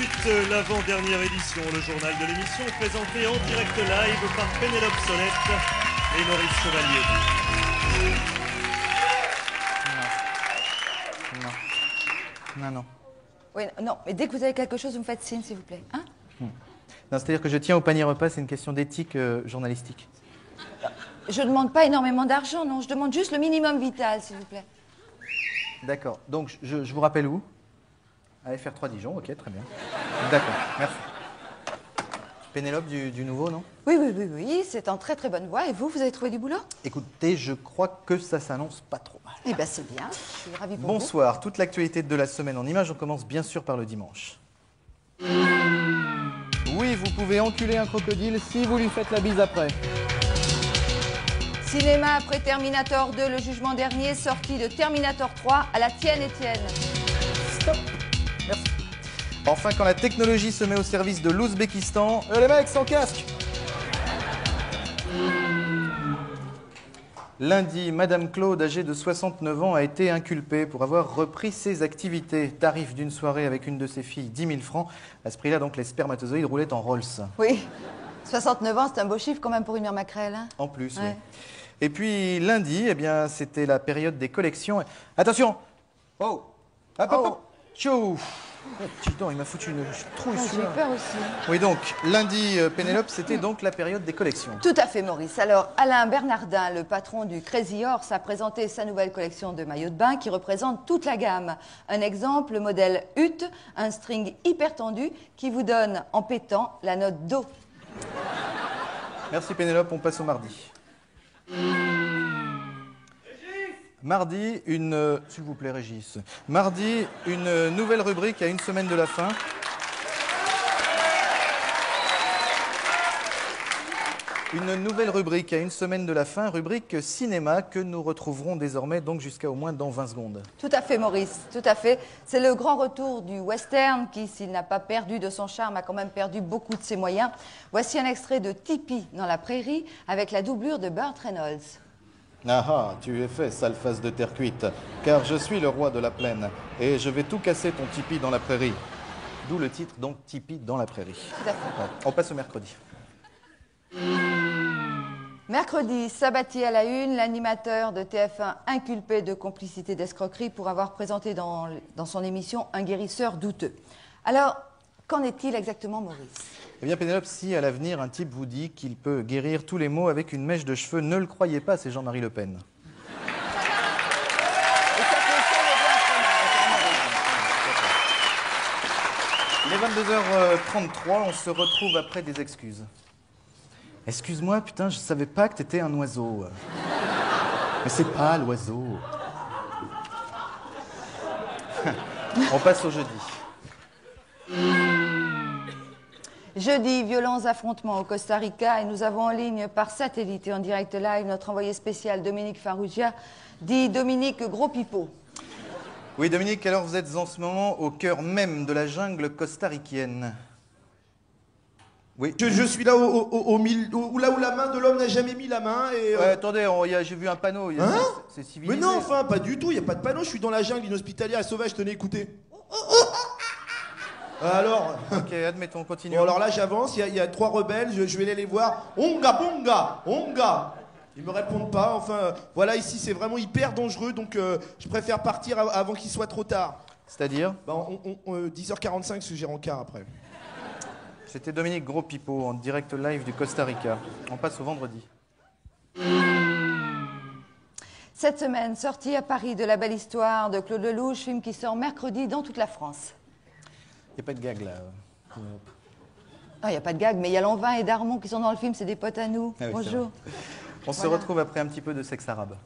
suite l'avant-dernière édition, le journal de l'émission présenté en direct live par Pénélope Solette et Maurice Chevalier. Non. Oui, non, mais dès que vous avez quelque chose, vous me faites signe, s'il vous plaît. Hein? Non, c'est-à-dire que je tiens au panier repas, c'est une question d'éthique journalistique. Je ne demande pas énormément d'argent, non. Je demande juste le minimum vital, s'il vous plaît. D'accord. Donc, je vous rappelle où? À FR3 Dijon, ok, très bien. D'accord, merci. Pénélope du nouveau, non? Oui, c'est en très très bonne voie. Et vous avez trouvé du boulot? Écoutez, je crois que ça s'annonce pas trop mal. Eh bien, c'est bien. Je suis ravie pour vous. Bonsoir, toute l'actualité de la semaine en images, on commence bien sûr par le dimanche. Oui, vous pouvez enculer un crocodile si vous lui faites la bise après. Cinéma après Terminator 2, le jugement dernier, sorti de Terminator 3 à la tienne, Étienne. Stop. Merci. Enfin, quand la technologie se met au service de l'Ouzbékistan, les mecs, sans casque. Lundi, Madame Claude, âgée de 69 ans, a été inculpée pour avoir repris ses activités. Tarif d'une soirée avec une de ses filles, 10 000 francs. À ce prix-là, donc, les spermatozoïdes roulaient en Rolls. Oui, 69 ans, c'est un beau chiffre quand même pour une mère maquerelle. Hein. En plus, ouais. Oui. Et puis, lundi, eh bien, c'était la période des collections. Attention! Oh! Hop! Tchou! Putain, il m'a foutu une trouille. J'ai eu peur aussi. Oui, donc, lundi, Pénélope, c'était donc la période des collections. Tout à fait, Maurice. Alors, Alain Bernardin, le patron du Crazy Horse, a présenté sa nouvelle collection de maillots de bain qui représente toute la gamme. Un exemple, le modèle Hutte, un string hyper tendu qui vous donne, en pétant, la note Do. Merci Pénélope, on passe au mardi. Mardi, s'il vous plaît, Régis. Mardi, une nouvelle rubrique à une semaine de la fin. Une nouvelle rubrique à une semaine de la fin, rubrique cinéma, que nous retrouverons désormais donc jusqu'à au moins dans 20 secondes. Tout à fait, Maurice, tout à fait. C'est le grand retour du western qui, s'il n'a pas perdu de son charme, a quand même perdu beaucoup de ses moyens. Voici un extrait de Tipi dans la prairie avec la doublure de Burt Reynolds. Ah, tu es fait, sale face de terre cuite, car je suis le roi de la plaine, et je vais tout casser ton tipi dans la prairie. D'où le titre, donc, Tipi dans la prairie. Tout à fait. Ouais. On passe au mercredi. Mercredi, Sabatier à la une, l'animateur de TF1 inculpé de complicité d'escroquerie pour avoir présenté dans son émission un guérisseur douteux. Alors, qu'en est-il exactement, Maurice? Eh bien, Pénélope, si à l'avenir un type vous dit qu'il peut guérir tous les maux avec une mèche de cheveux, ne le croyez pas, c'est Jean-Marie Le Pen. Il est 22h33, on se retrouve après des excuses. Excuse-moi, putain, je savais pas que t'étais un oiseau. Mais c'est pas l'oiseau. On passe au jeudi. Jeudi, violents affrontements au Costa Rica et nous avons en ligne par satellite et en direct live notre envoyé spécial Dominique Farrugia, dit Dominique Gros Pipeau. Oui, Dominique, alors vous êtes en ce moment au cœur même de la jungle costaricaine. Oui. Je suis là là où la main de l'homme n'a jamais mis la main et... Ouais, attendez, j'ai vu un panneau. Hein? C'est civilisé. Mais non, enfin, pas du tout, il n'y a pas de panneau, je suis dans la jungle inhospitalière et sauvage, tenez, écoutez. Alors... Ok, admettons, continue. Bon, alors là, j'avance, il y a 3 rebelles, je vais aller les voir. Onga, bonga, onga. Ils me répondent pas, enfin, voilà, ici, c'est vraiment hyper dangereux, donc je préfère partir avant qu'il soit trop tard. C'est-à-dire? 10h45, parce que j'ai rencard après. C'était Dominique Gros Pipeau en direct live du Costa Rica. On passe au vendredi. Cette semaine, sortie à Paris de La Belle Histoire de Claude Lelouch, film qui sort mercredi dans toute la France. Il n'y a pas de gag là. Ah, il n'y a pas de gag, mais il y a Lanvin et Darmon qui sont dans le film, c'est des potes à nous. Ah oui, bonjour. On se retrouve après un petit peu de sexe arabe.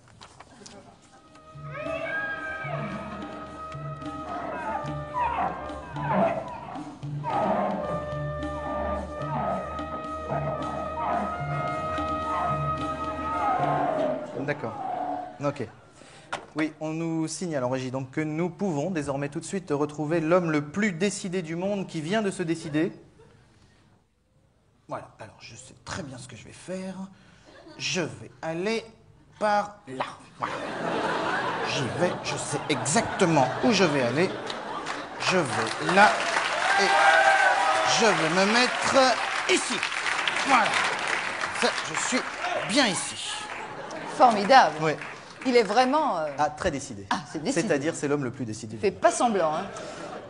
D'accord. Ok. Oui, on nous signale en régie donc que nous pouvons désormais tout de suite retrouver l'homme le plus décidé du monde qui vient de se décider. Voilà, alors je sais très bien ce que je vais faire. Je vais aller par là. Voilà. J'y vais, je sais exactement où je vais aller. Je vais là. Et je vais me mettre ici. Voilà. Ça, je suis bien ici. Formidable. Oui. Il est vraiment... Ah, très décidé. Ah, c'est décidé. C'est-à-dire, c'est l'homme le plus décidé. Fais pas semblant, hein.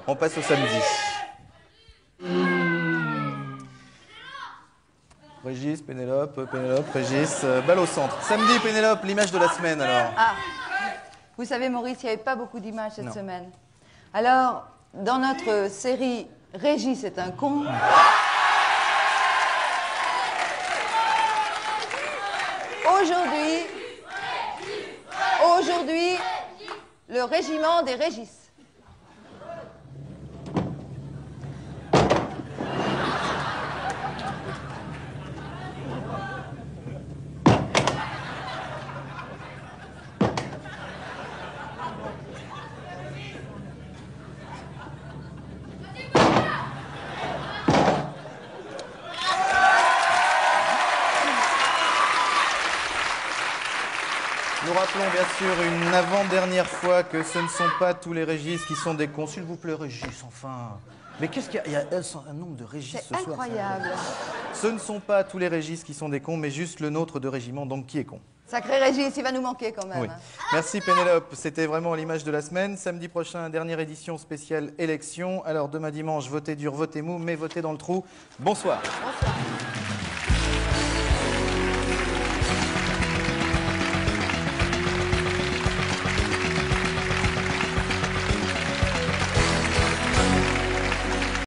On passe au samedi. Régis, Pénélope, Régis, balle au centre. Samedi, Pénélope, l'image de la semaine alors. Ah, vous savez, Maurice, il n'y avait pas beaucoup d'images cette Non. semaine. Alors, dans notre série Régis est un con, aujourd'hui, le régiment des Régis. Nous rappelons bien sûr une avant-dernière fois que ce ne sont pas tous les Régis qui sont des cons. S'il vous plaît, Régis, enfin. Mais qu'est-ce qu'il y a? Il y a un nombre de Régis ce C'est soir. incroyable. Ce ne sont pas tous les Régis qui sont des cons, mais juste le nôtre de régiment, donc qui est con. Sacré Régis, il va nous manquer quand même. Oui. Merci Pénélope, c'était vraiment l'image de la semaine. Samedi prochain, dernière édition spéciale élection. Alors demain dimanche, votez dur, votez mou, mais votez dans le trou. Bonsoir. Bonsoir.